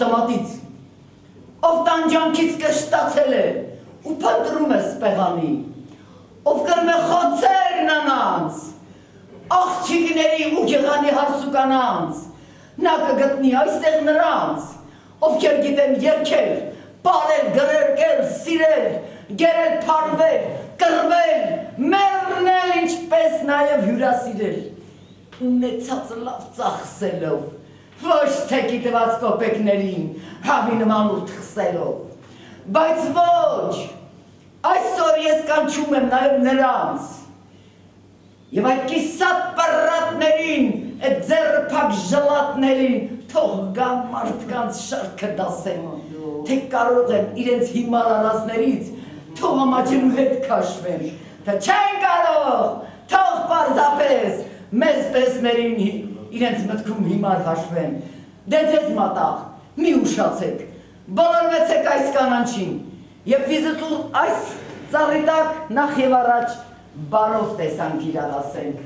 ավտոմատից, ով տանջանքից կշտացել է ու փնտրում է սպեղանի, ով կրում է խոցերն անանց, աղջիկների ու գեղանի հարսուկանանց, նա կգտնի այստեղ նրանց, ովքեր գիտեն երգել, պարել, գրել, սիրել, գերել, փարվել, կռվել, մեռնել, ինչպես նաև հյուրասիրել, ունեցածը լավ ծախսելով, ոչ թե գիտված կոպեկներին, հավի նման ու թխսելով, բայց ոչ, այսօր ես կանչում եմ նաև նրանց, և այդ կիսատ պռատներին, այդ ձեռփակ ժլատներին թող գան մարդկանց շարքը դասեն, թե կարող են իրենց հիմար արածներից թող ամաչելու հետ քաշվեն, թե չեն կարող, թող պարզապես մեզ պեսներին իրենց մտքում հիմար հաշվեն, դե ձեզ մատաղ, մի ուշացեք, բոլորվեցեք այս կանանչին, և վիզտու այս ծառի տակ նախ և առաջ բարով տեսանք իրար ասենք։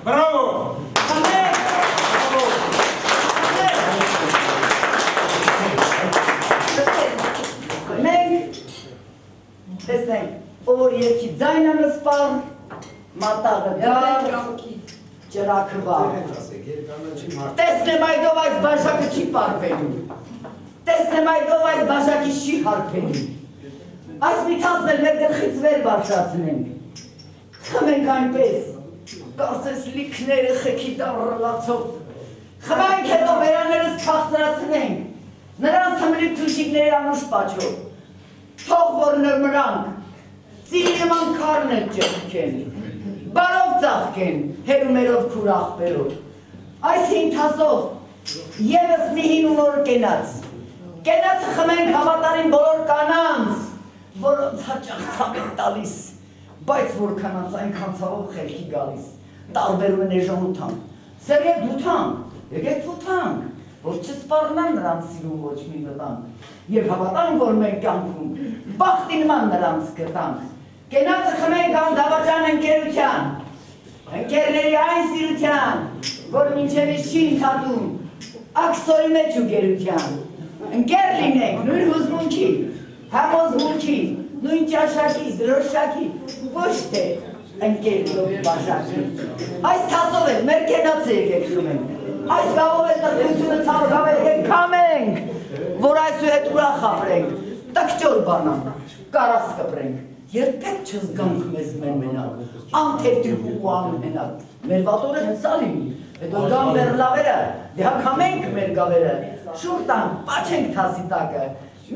Բրավո! Ամեն! Մենք տեսնենք, ով որ երկի ձայնը նսպար, մատաղը դար, ճրակը վար։ Տեսնեմ այդով այս բաժակը չի պարվելու, տեսնեմ այդով այս բաժակի չի հարպելու, այս միթասն էլ մեր գլխից վեր բարձրացնենք, խմենք այնպես, կարծես լիքները խեքի դառլացով, խմենք հետո վերաներս քաղցրացնենք, նրանց հմրիկ թուշիկների անուշ պաչով, թող որ նրանք ծիրի նման քարն էլ ճեղքեն, բարով ծաղկեն, հերումերով քուր աղբերով, այս հինթասով ևս մի հին ու նոր կենացը խմենք հավատարին բոլոր կանանց, որոնց հաճախ ցավ են տալիս, բայց որքանած այնքան ցավով խելքի գալիս, տարբերում են էժանությամբ, սերեք դութանք, եկեք թութանք, որ չսպառնան նրանց սիրում ոչ մի վտանգ, և հավատանք, որ մենք կյանքում բախտի նման նրանց գտանք, կենացը խմենք անդավաճան ընկերության, ընկերների այն սիրության, որ մինչևից չի ընդհատում, աքսորի մեջ ու գերության, ընկեր լինենք նույն հուզմունքի, համոզմունքի, նույն ճաշակի, դրոշակի, ոչ թե ընկերներով բաժակի, այս թասով էլ մեր կենացը եկեք խմենք, այս գավով էլ տրկությունը ցավով եկեք կամենք, որ այսուհետ ուրախ ապրենք, տկճոր բանանք, կարաս կպրենք, երբեք չզգանք մեզ մեր մենակ, անթերթիկ ու անհենակ, մեր վատորը հնսա լինի, հետո գան մեր լավերը, դե հակամենք մեր գավերը, շուր տանք, պաչենք թասի տակը,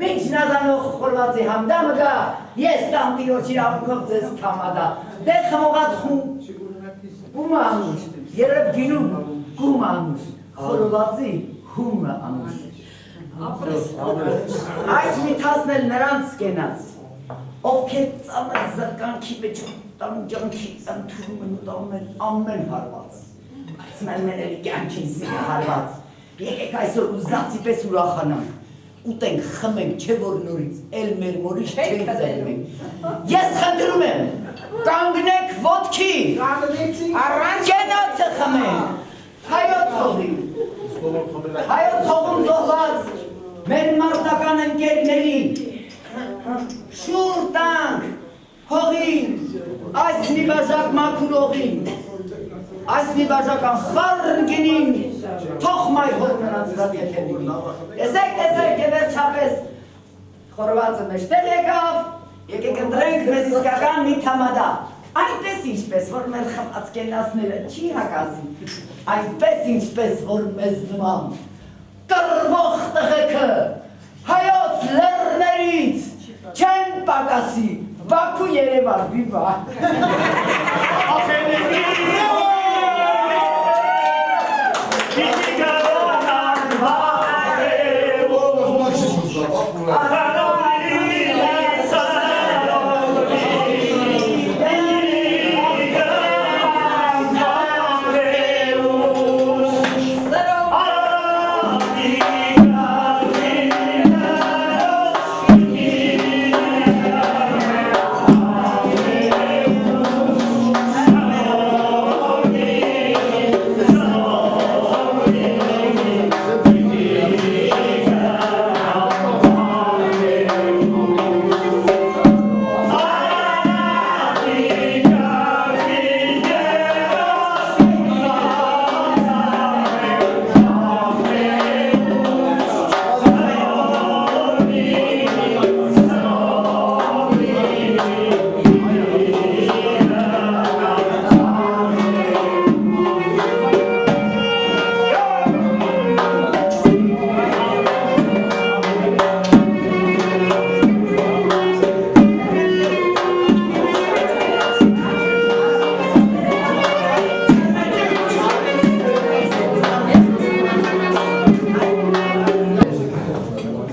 մինչ նազանող խորվածի համդամը գա, ես տան տիրոջ իրավունքով ձեզ կամադա, դե խմողած հում անուշ, երբ գինում գում անուշ, խորվածի հումը անուշ, այս միթասն էլ նրանց կենաց, ովքեր ծանր զրկանքի մեջ տանջանքի ընդունում են ու տանում են ամեն հարված, այս մեր էլի կյանքին սիրի հարված, եկեք այսօր ուզածի պես ուրախանանք, ուտենք, խմենք, չէ որ նորից, էլ մեր մորից չենք ձայնենք, ես խնդրում եմ, կանգնեք ոտքի, կենացը խմենք, հայոց հողին, հայոց հողում զոհված, մեր մարտական ընկերներին, շուր տանք, հողին, այս մի բաժակ մաքուր օղին, այս մի բաժակ անխառն գինին, թող մայ հող նրանց վրա թեթևին, տեսեք և վերջապես խորվածը մեջտեղ եկավ, եկեք ընտրենք մեզ իսկական մի թամադա, այնպես ինչպես, որ մեր խմած կենացները չի հակասի, այնպես ինչպես, որ մեզ նման կռվող տղեքը հայոց լեռներից չեն պակասի, Բաքու Երևան, վիվա։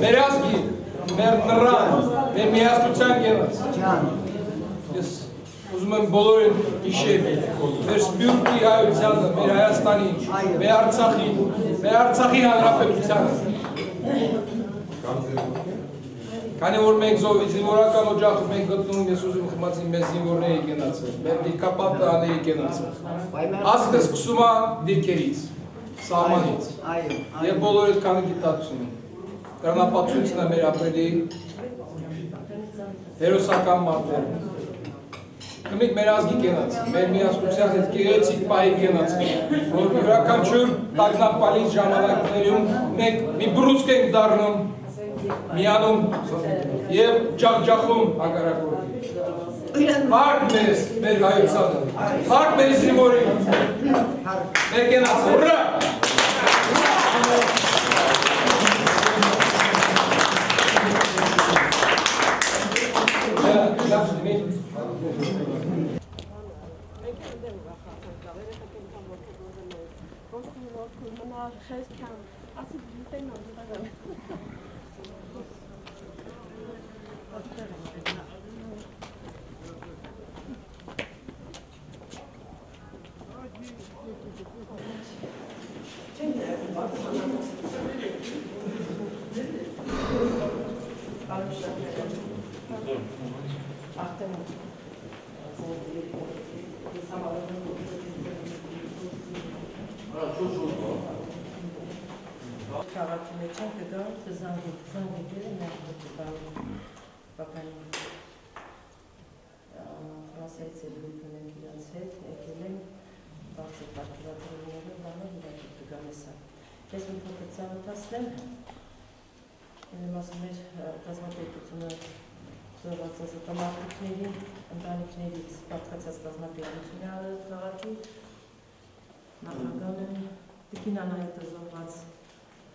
մեր ազգի, մեր նռան, մեր միասնության գենաց։ Ես ուզում եմ բոլորին հիշել մեր սպյուրքի հայությանը, մեր Հայաստանի, մեր Արցախի հանրապետությանը։ Քանի որ մենք զինվորական օջախում ենք գտնում, ես ուզում խմացին մեզ զինվորների գնացել, մեր դիրքապատը աների գնացել։ Ազգը սկսում է դիրքերից, սահմանից, և բոլորը քանի գիտակցում են։ Կրոնապատվությունն է մեր ապրելի հերոսական մարտերը։ Կմիկ մեր ազգի գնացել, մեր միասնության հետ գեղեցիկ պահի գնացել, որ յուրաքանչյուր տագնապալից ժամանակներում մենք մի բռունցք ենք դառնում, միանում և ջախջախում հակառակորդին։ Հարկ մեզ մեր հայությանը, հարկ մեր զինվորին, մեր գնացել, ուրա! Քաղաքի մեջ են կգա զանգեկերը բականի Ֆրանսիայից ելույթ ունենք իրանց հետ, եկել են բարձր պատկերատուները բանը իրակիտ կգան էսա։ Ես մի փոքր ծանոթացնեմ, ասում էր կազմակերպությունը զորված ազատամարտիկների, ընտանիքներից պատկացած կազմակերպություն է արել քաղաքի, նախագահն Տիկին Անահետը զորված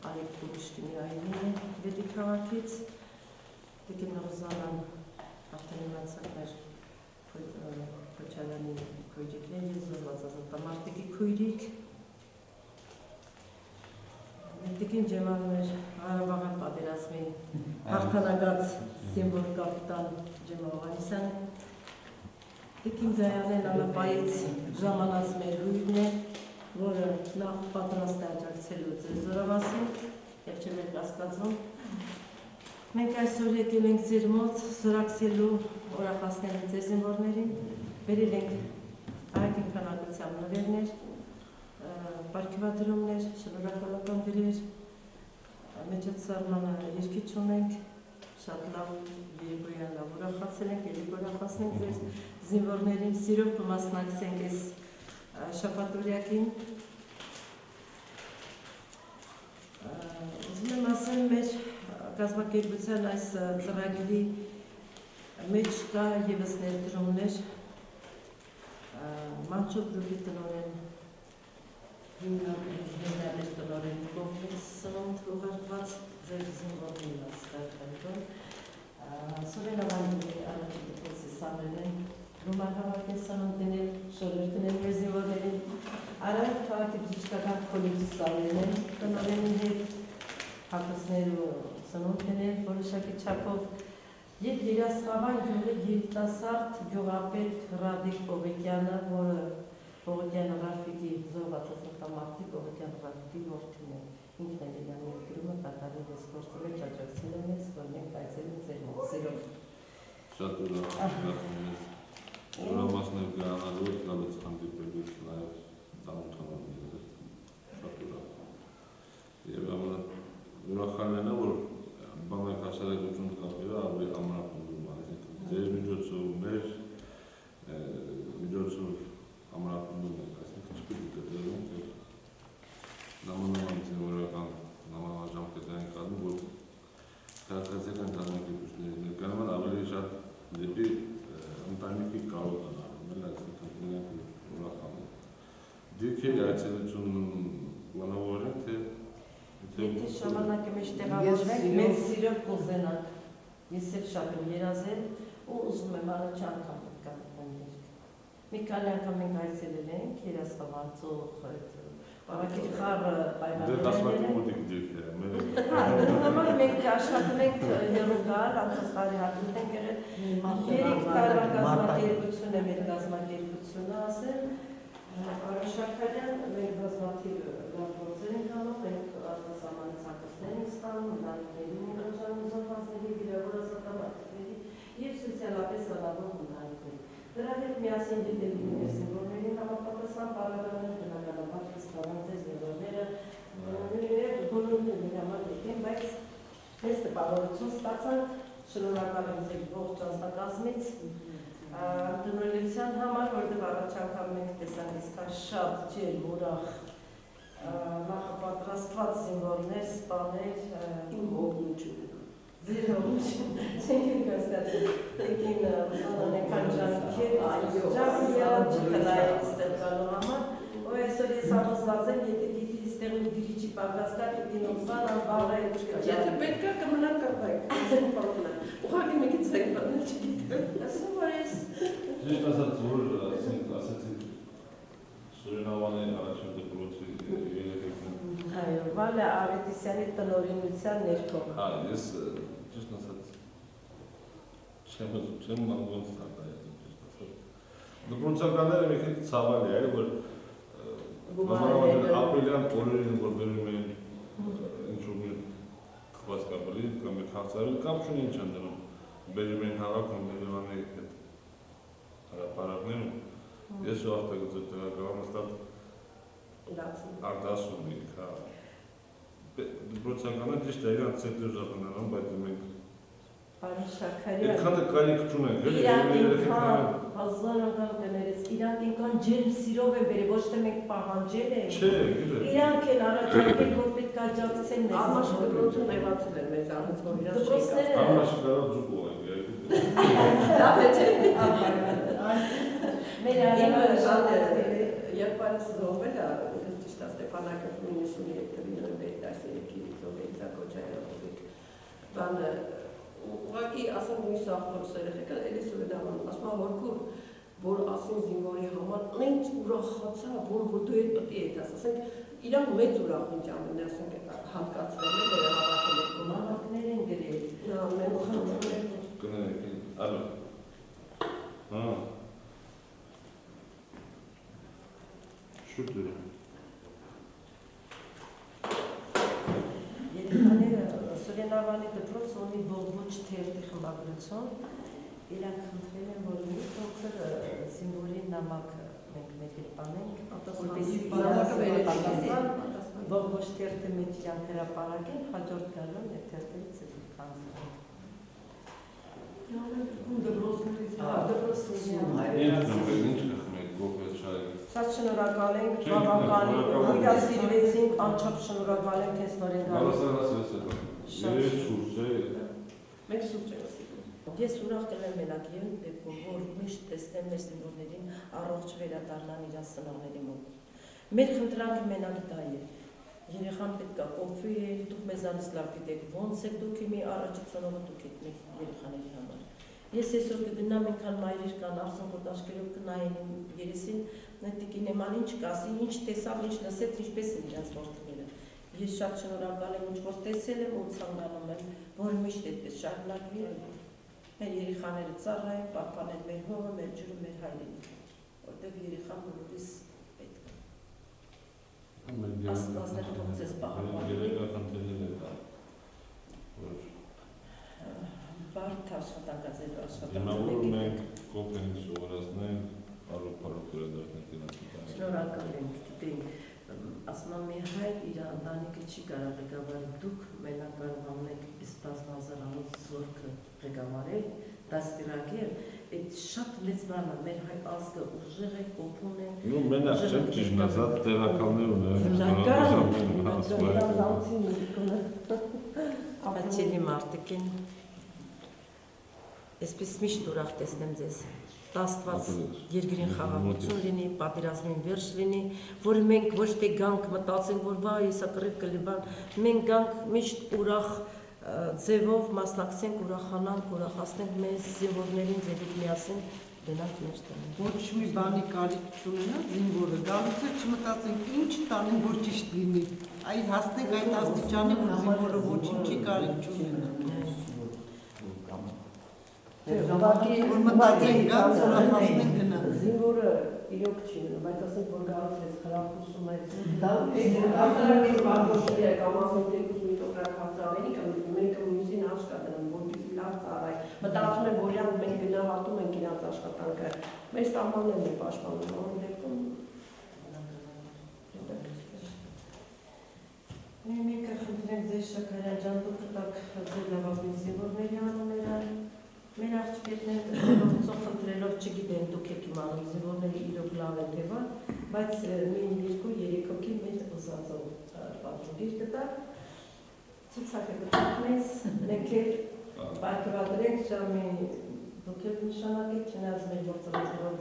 Արեգ Պուլիշկինյանի Վետի քաղաքից, Տիկին Նորզանան արդեն իմացակներ Քոչարյանի քույրիկների զորված ազատամարտիկի քույրիկ, Տիկին Ջեմալն էր Ղարաբաղյան պատերազմի հաղթանակած զինվոր կապիտան Ջեմալ Ղանիսյանը, Տիկին Գայանեն Անապայից ժամանած մեր հույրն է, որը նախ պատրաստ է աջակցելու ձեր զորավասին և չեմ եք ասկացում։ Մենք այսօր եկել ենք ձեր մոտ զորակցելու օրախասները ձեր զինվորներին, բերել ենք այգին քանակությամբ նվերներ, պարգևատրումներ, շնորհակալական գրեր, մեջածառմանը երկիչ ունենք, շատ լավ երեկոյան լավ ուրախացել ենք, ելիք ուրախացնենք ձեր զինվորներին, սիրով կմասնակցենք այս շաբաթօրյակին։ Ուզում եմ ասել մեր կազմակերպության այս ծրագրի մեջ կա ևս ներդրումներ Մանչոտ գրուպի տնօրեն հիմնադիր տնօրենի կողմից սնունդ ուղարկված ձեր զինվորներին աստղայտանքով Սուրեն Ավանյանի առաջի դպրոցի սաներեն Ռումար հավաքել սանոնդենել, շորերտնել մեր զինվորներին, արայք քաղաքի բժշկական քոլեջի սաներեն, տնօրենի հետ հագուսներ ու սնունդենել, որոշակի չափով և Երասխավան գյուղի երիտասարդ գյուղապետ Ռադիկ Պողիկյանը, որը Պողիկյանը Ռաֆիկի զորված ազատամարտիկ Պողիկյան Ռաֆիկի որդին է, ինքն է իրան երկրումը կատարել ես գործը մեջ աջակցել եմ ես, որ մենք այցելում ձեր մոտ սիրով։ Շատ ուրախացնում ես օրամասներ գրանալու լավից հանդիպելուց նաև ծանոթանալու շատ ուրախ և ուրախանն է, որ բանակ հասարակություն կապերը ավելի ամրապնդում այսինքն ձեր միջոցով մեր միջոցով ամրապնդում ենք, այսինքն չպիտի կտրվում նամանավան զինվորական նամանաժամկետային կազմում, որ քաղաքացիական կազմակերպությունների ներկայացման ավելի շատ դեպի ընտանիքի կարող են արվում, այսինքն նրանք ուրախանում։ Դիրքերի այցելությունն բանավոր են, թե Եթե ժամանակի մեջ տեղավորվենք, մեծ սիրով կուզենանք, ես էլ շատ եմ երազել ու ուզում եմ առաջ անգամ կապիտան դիրք։ Մի քանի անգամ մենք այցելել ենք, Երասխավան ծուղ, Պարակիր խաղը պայմանավորել ենք։ դե 10 մոտիկ դիրք է։ Հա, դրանհամար մենք աշխատում ենք երուգալ, անցած տարի հատուտ ենք եղել, 3 տարվա կազմակերպություն է մեր կազմակերպությունը ասել, Արոն Շաքարյան, մենք բազմաթիվ լավ գործեր ենք անում, մենք արտասահմանից հագուստներ ենք ստանում, ընտանիքների միջոցառում զոհվածների, վիրավորազատամարտիկների և սոցիալապես հնարավոր ընտանիքների։ Դրա հետ միասին դիտելու մեր զինվորների համապատասխան պարագաներ բնականաբար ստանան ձեզ զինվորները բոլորների համար եկեն, բայց մեծ տպավորություն ստացանք, շնորհակալ եմ ձեր ողջ անձնակազմից տնօրինության համար, որտեղ առաջ անգամ մենք տեսանք իսկական շատ ջերմ ուրախ նախապատրաստված զինվորներ, սպաներ, իմ հողնություն, ձեր հողնություն, չենք հասկացել, եկին անանեկան ժամքեր, չխլայել ստեղ գալու համար, ու այսօր ես համոզված եմ, եթե գիտի ստեղ ու դիրիչի պակած կա, պիտի նոքսան անբաղ է Եթե պետք է կմնան կրվայք, ուղղակի մեկից վեք բանել չգիտեմ։ ասում որ ես Ճիշտ ասած, որ ասեցիք Սուրենավանի առաջին դպրոցի երեխեքն այո, Վալե Ավետիսյանի տնօրինության ներքո։ Հա, ես ճիշտ ասած չեմ ոնց արտահայտել ճիշտ ասած։ Դպրոցականները մի քիչ ցավալի է, որ ապրիլյան օրերին որ բերում են ինչ-որ մի խվածքաբլի կամ մի քաղցարի կապ չունի ինչ են դնում, բերում են հավաքում Երևանի հետ հրապարակներում, ես ու աղտագծել տեղակալամ հստակ արտասում ենք, հա։ Դպրոցականը ճիշտ է իրանց ծետի ուժախնանում, բայց մենք Պարոն Շաքարյան, այդքանը կարիք չունենք, իրանք ինքան հազար անգամ կներեց, իրանք ինքան ջերմ սիրով են բերել, ոչ թե մենք պահանջել ենք։ Չէ, գիտեք։ Իրանք են առաջարկել, որ պետք է աջակցեն մեզ։ Ամաշ դպրոցում նեղացել են մեզ անց, որ իրանք Դպրոցները Ամաշը կարող ձուկ ուղենք, Դա պետք է։ մեր Իմը շատ արևը երբ պարս զոհվել է, ճիշտ է Ստեփանակերտում 97-ի նոյեմբերի 13-ի զոհվեցա Քոչարյանովիկ։ Բանը ուղղակի ասեմ մյուս աղբորս երեխեքը էլի Սուրենավան, ասում որ որ ասին զինվորի համար այնց ուրախացա, որ դու հետ պետք է հետաս, ասենք իրանք մեծ ուրախություն ամեն ասենք հատկացվել է դերը հավաքել եք մանրակներ են գրել։ նա մեր խնդրել կներեք, ալո, հա, շուտ դուրը։ Երեխաները Սուրենավանի դպրոցը ունի ոչ թերթի խմբագրություն, իրանք խնդրել են, որ մի փոքր զինվորի նամակ մենք մեր հետ անենք, որպեսզի պատասխան ոչ թերթը մեջ իրանք հրապարակեն, հաջորդ գալուն այդ թերթերից է կանցնենք։ դպրոցներից Ինչ կխմեք, գողվեց շայր։ Շատ շնորհակալ ենք, բավականին հյուրասիրվեցինք, անչափ շնորհակալ ենք քեզ նորեն գալու։ Երես շուրջ է։ մեկ սուրճ է ասում Ես ուրախ կլեմ մենակ եւ դեպքում, որ միշտ տեսնեմ մեր զինվորներին առողջ վերադառնան իրենց ծնողների մոտ։ Մեր խնդրանքը մենակ դա է։ Երեխան պետք է կոփի, դուք մեզանից լավ գիտեք ոնց եք դուք իմի առաջի ծնողը դուք եք մեր երեխաների համար։ Ես այսօր կգնամ այնքան մայրեր կան, արցունքոտ աշկերով կնայեն իմ երեսին, նետիկին էման ինչ կասի, ինչ տեսավ, ինչ լսեց, ինչպես են իրենց որդիները։ Ես շատ շնորհակալ եմ, ինչ որ տեսել եմ ու ցանկանում եմ, որ միշտ այդպես շարունակվի։ Մեր երեխաները ծառայեն, պահպանեն մեր հողը, մեր ջուրը, մեր հայրենիքը, որտեղ երեխան բոլորիս պետք է։ Աստվածներ թող ձեզ պահպանի։ Երեխան դերել է դա։ Բարդ աշխատանքազեր Դիմավորում ենք, կոպ ենք սովորացնենք, առոք վերադարձնենք դրանք։ Շնորհակալ ենք, գիտենք, ասում եմ մի հայր իր ընտանիքը չի կարող ղեկավարել, դուք մենակ կարողանում եք այս բազմազանանոց զորքը ղեկավարել, դաստիարակել, այդ շատ մեծ բան է, մեր հայ ազգը ուժեղ է, կոփուն է։ Ну, մենակ չեմ ճիշտ ասած տեղակալներ Հաճելի մարդիկ են, այսպես միշտ ուրախ տեսնեմ ձեզ, Աստված երկրին խաղաղություն լինի, պատերազմին վերջ լինի, որ մենք ոչ թե գանք մտածենք, որ վայ, եսա կռիվ կլիբան, մենք գանք միշտ ուրախ ձևով մասնակցենք, ուրախանանք, ուրախացնենք մեզ զինվորներին, ձեր հետ միասին գնանք մեր տանը։ Ոչ մի բանի կարիք չունենա, զինվորը գալուց է չմտածենք ինչ տանեն, որ ճիշտ լինի։ Այ հասնենք այդ աստիճանի, որ զինվորը ոչինչի կարիք չունենա։ Որ մտածենք գանց, որ հասնենք գնանք։ Զինվորը իրոք չի մնում, բայց ասենք, որ գալուց ես խրախուսում ես։ Ասարակից բարգոշի է կամ ասենք երկուս մի տոկրակ հացավենի կամ մեկը մյուսին աշկա դնում, որպեսի լավ ծառայ։ Մտածում եմ, որ իրանք մենք գնահատում ենք իրանց աշխատանքը։ Մեր սահմաններն է պաշտպանում, որի դեպքում Մեկը խնդրեմ ձեզ Շաքարյան ջան, դուք տակ ձեր լավագույն զինվորների անունները, մեր աղջիկներն խնդրելով խնդրելով չգիտեն դուք եք իմանում զինվորների իրոք լավ են թե բան, բայց մի 2-3 հոգի մեր ուզածով պատժուգիր կտակ, ցուցակը կտակ մեզ, մենք էլ պայքարադրենք ժամի, դուք եք նշանակեք, չնայած մեր գործառույթներով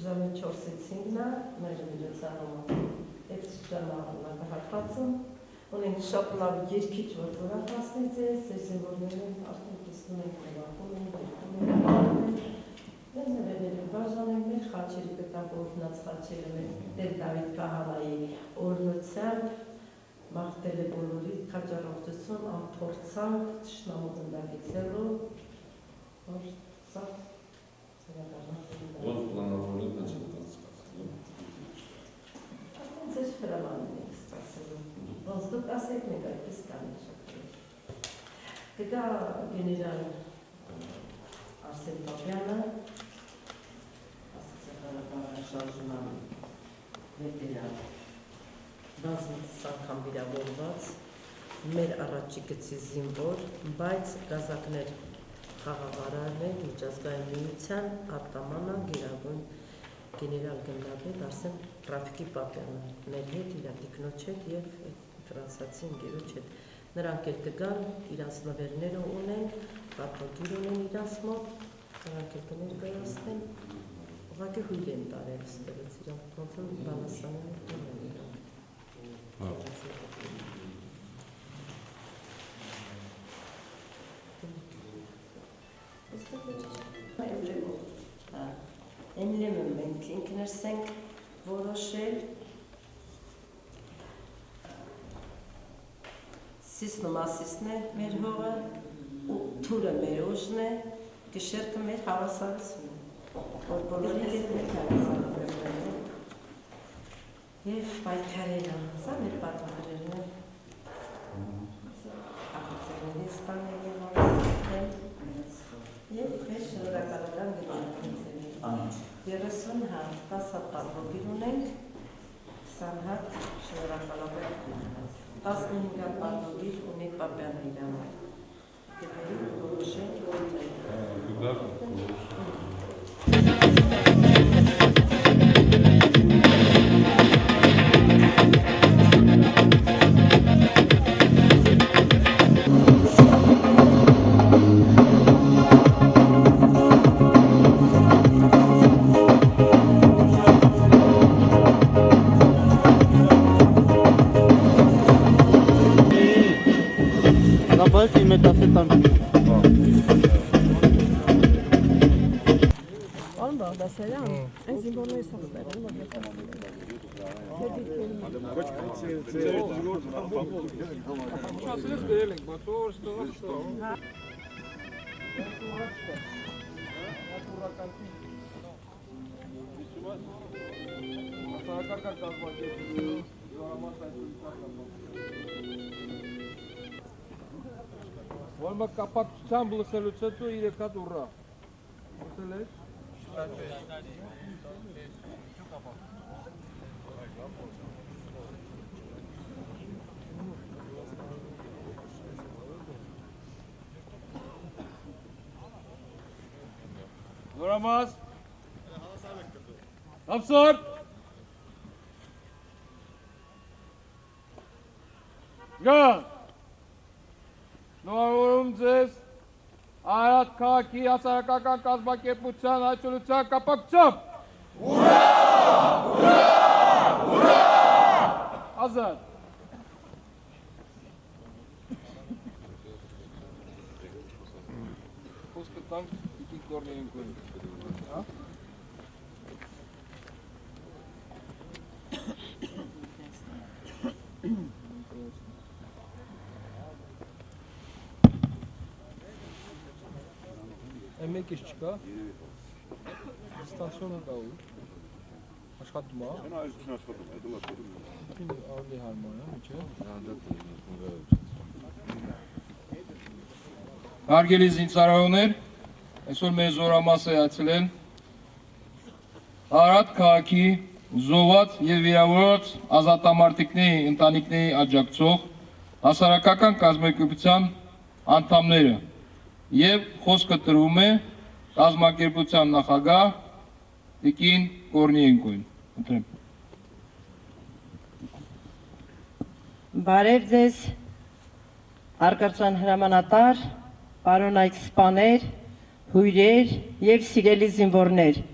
ժամի 4-ից 5-ն է, մեր միջոցառումը, այդ ժամանակահատվածը ունենք շատ լավ երկիչ, որ զորակացնի ձեզ զինվորներին արդեն տեսնում ենք նվագում են, դեպքում են, մեր նվերները բաժան են, մեր խաչերի կտակ օրհնած խաչերը մեր Տեր Դավիթ Քահանայի օրհնությամբ մաղթել է բոլորի քաջառողջություն, ամփորձանք, թշնամու դնդակից հեռու, որ սա Ոնց պլանավորել եք հասկացել։ Արդեն ձեր հրամանն եք սպասելու։ Ոնց դուք ասեք մենք այդպես կանենք շատեր։ Կգա գեներալ Արսեն Պապյանը, ասոցիալական շարժման վետերան, բազմից անգամ վիրավորված, մեր առաջի գծի զինվոր, բայց գազակներ խաղաղարարներ միջազգային միության արտամանը գերագույն գեներալ գնդապետ Արսեն Ռաֆիկի Պապյանը, մեր հետ իր տիկնոջ հետ եւ ֆրանսիացի ընկերոջ հետ։ Նրանք էլ կգան, իրանց նվերները ունեն, պատմագիր ունեն իրանց մոտ, նրանք էլ կներկայացնեն, ուղղակի հույլ են տարել ստեղից իրանք, ոնց որ բանասանները ունեն իրանք։ Էմլեմը մենք ինքներս ենք որոշել Սիսնը մասիսն է մեր հողը, թուրը մեր ուժն է, գշերքը մեր հավասարությունը, որ բոլորի հետ մեր հավասարությունն է և պայքարելը, սա մեր պատվարելն է, աղացերների սպանել և որսիքել և մեր շնորհակալական գտանքնիցերի 30 հատ, 10 հատ պատվոգիր ունենք, 20 հատ շնորհակալական 15 հատ պատվոգիր ունի Պապյանը իրանը։ Դեպերի որոշենք Չասես գրել ենք, բայց որ ստողա չտող։ Հասարակական կազմակերպություն, յուղամաս Որմը կապակցությամբ լսելուց հետո 3 հատ ուռա։ Լսել եք։ Յուղամաս Ապսոր Գա Նորում ձեզ Արարատ քաղաքի հասարակական կազմակերպության այցելության կապակցությամբ Ուրա! Ուրա! Ուրա! Ազատ Խոսքը տանք պիտի կորնեին կորնի Այն մեկ էս չկա։ Ստացիոնը կա ու։ Աշխատում է։ Այն այսքան աշխատում է, դա աշխատում է։ Ինչ ավելի հարմար է, չէ՞։ Հարգելի զինծառայողներ, այսօր մեր զորամասը այցելել Արարատ քաղաքի զոհված եւ վիրավորված ազատամարտիկների ընտանիքների աջակցող հասարակական կազմակերպության անդամները եւ խոսքը տրվում է կազմակերպության նախագահ Տիկին Կորնիենկոին։ Ընտրեմ։ Բարև ձեզ, հարգարժան հրամանատար, պարոնայք սպաներ, հյուրեր եւ սիրելի զինվորներ։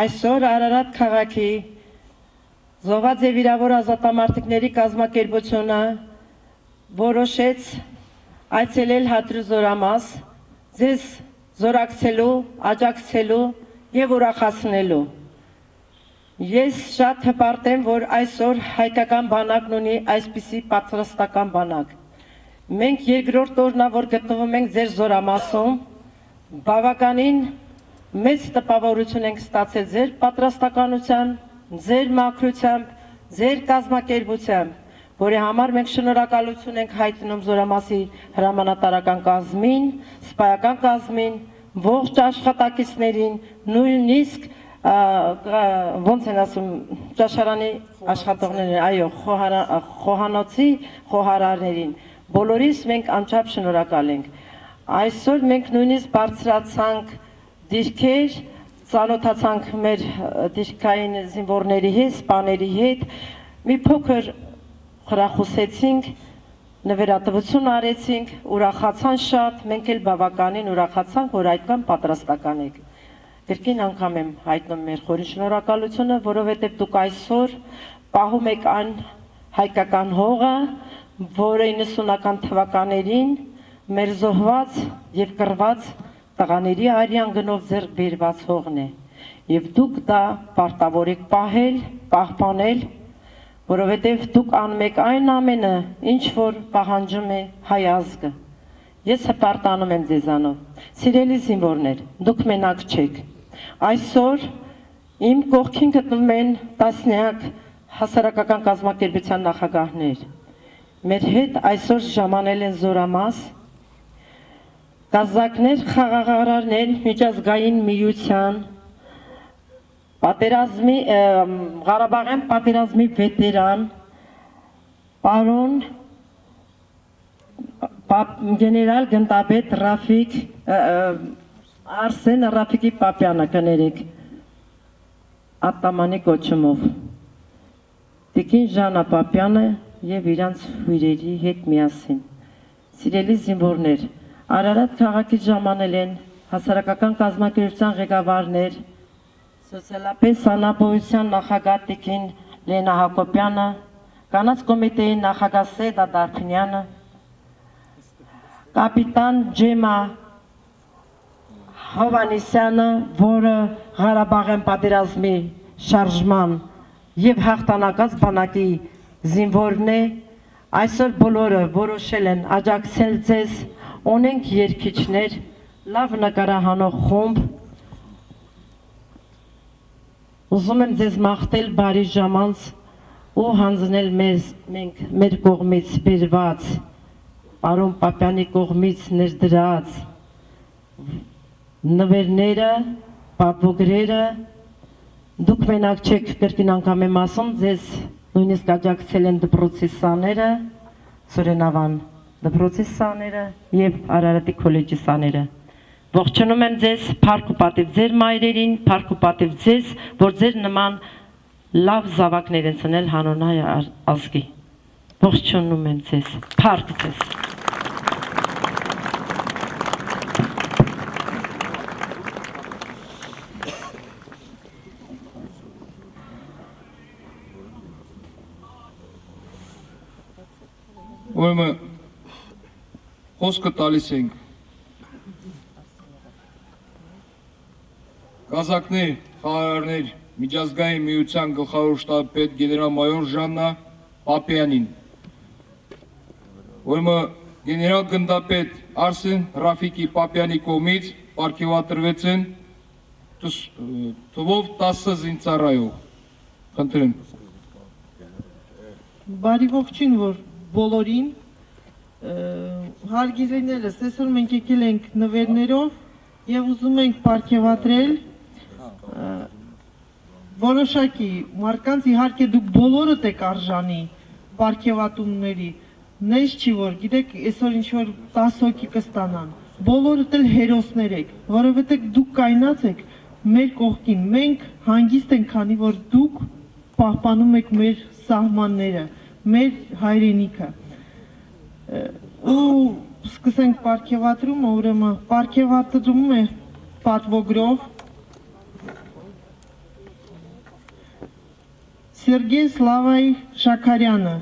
Այսօր Արարատ քաղաքի զոհված եւ վիրավոր ազատամարտիկների կազմակերպությունը որոշեց այցելել հադրուզորամաս, ձեզ զորակցելու, աջակցելու եւ ուրախացնելու։ Ես շատ հպարտ եմ, որ այսօր հայկական բանակն ունի այսպիսի պատրաստական բանակ։ Մենք երկրորդ օրն որ գտնվում ենք ձեր զորամասում, բավականին մեծ տպավորություն ենք ստացել ձեր պատրաստականության, ձեր մաքրությամբ, ձեր կազմակերպությամբ, որի համար մենք շնորհակալություն ենք հայտնում զորամասի հրամանատարական կազմին, սպայական կազմին, ողջ աշխատակիցներին, նույնիսկ ոնց են ասում ճաշարանի աշխատողներին, այո, խոհանոցի խոհարարներին, բոլորիս մենք անչափ շնորհակալ ենք։ Այսօր մենք նույնիսկ բարձրացանք դիրքեր, ծանոթացանք մեր դիրքային զինվորների հետ, սպաների հետ, մի փոքր խրախուսեցինք, նվերատվություն արեցինք, ուրախացան շատ, մենք էլ բավականին ուրախացանք, որ այդքան պատրաստական եք։ Երկին անգամ եմ հայտնում մեր խորին շնորհակալությունը, որովհետև դուք այսօր պահում եք այն հայկական հողը, որը 90-ական թվականներին մեր զոհված եւ կռված տղաների արյան գնով ձեռք բերված հողն է։ Եվ դուք դա պարտավոր եք պահել, պահպանել, որովհետև դուք անում եք այն ամենը, ինչ որ պահանջում է հայ ազգը։ Ես հպարտանում եմ ձեզանով։ Սիրելի զինվորներ, դուք մենակ չեք։ Այսօր իմ կողքին գտնվում են տասնյակ հասարակական կազմակերպության նախագահներ։ Մեր հետ այսօր ժամանել են զորամաս, գազակներ, խաղաղարարներ, միջազգային միության, պատերազմի Ղարաբաղյան պատերազմի վետերան, պարոն գեներալ գնդապետ Ռաֆիկ Արսեն Ռաֆիկի Պապյանը կներեք ատամանի կոչումով, Տիկին Ժանա Պապյանը եւ իրանց հյուրերի հետ միասին։ Սիրելի զինվորներ, Արարատ քաղաքից ժամանել են հասարակական կազմակերպության ղեկավարներ, սոցիալապես անապահովության նախագահ Տիկին Լենա Հակոբյանը, կանանց կոմիտեի նախագահ Սեդա Դարփինյանը, կապիտան Ջեմա Հովանեսյանը, որը Ղարաբաղյան պատերազմի շարժման եւ հաղթանակած բանակի զինվորն է, այսօր բոլորը որոշել են աջակցել ձեզ, ունենք երգիչներ, լավ նկարահանող խումբ, ուզում եմ ձեզ մաղթել բարի ժամանց ու հանձնել մենք մեր կողմից բերված, պարոն Պապյանի կողմից ներդրած նվերները, պատվոգրերը, դուք մենակ չեք, կրկին անգամ եմ ասում, ձեզ նույնիսկ աջակցել են դպրոցի սաները, Սուրենավան դպրոցի սաները եւ Արարատի քոլեջի սաները։ Ողջունում եմ ձեզ, փառք ու պատիվ ձեր մայրերին, փառք ու պատիվ ձեզ, որ ձեր նման լավ զավակներ են ծնել հանուն հայ ազգի։ Ողջունում եմ ձեզ, փառք ձեզ։ Ուրեմն խոսքը տալիս ենք Կազակներ, խաղարարներ, միջազգային միության գլխավոր շտաբպետ գեներալ-մայոր Ժաննա Պապյանին, ուրեմն գեներալ գնդապետ Արսեն Ռաֆիկի Պապյանի կողմից պարգևատրվեց են թվով 10 զինծառայող։ Խնդրեմ։ Բարի ողջույն որ բոլորին, հարգելիներս, այսօր մենք եկել ենք նվերներով եւ ուզում ենք պարգևատրել որոշակի մարդկանց, իհարկե դուք բոլորդ եք արժանի պարգևատումների, նես չի որ, գիտեք, այսօր ինչ որ 10 հոգի կստանան, բոլորդ էլ հերոսներ եք, որովհետեւ դուք կայնած եք մեր կողքին, մենք հանգիստ ենք, քանի որ դուք պահպանում եք մեր սահմանները, մեր հայրենիքը։ Ու սկսենք պարգևատրումը, ուրեմն պարգևատրում է պատվոգրով Սերգեյ Սլավայ Շաքարյանը,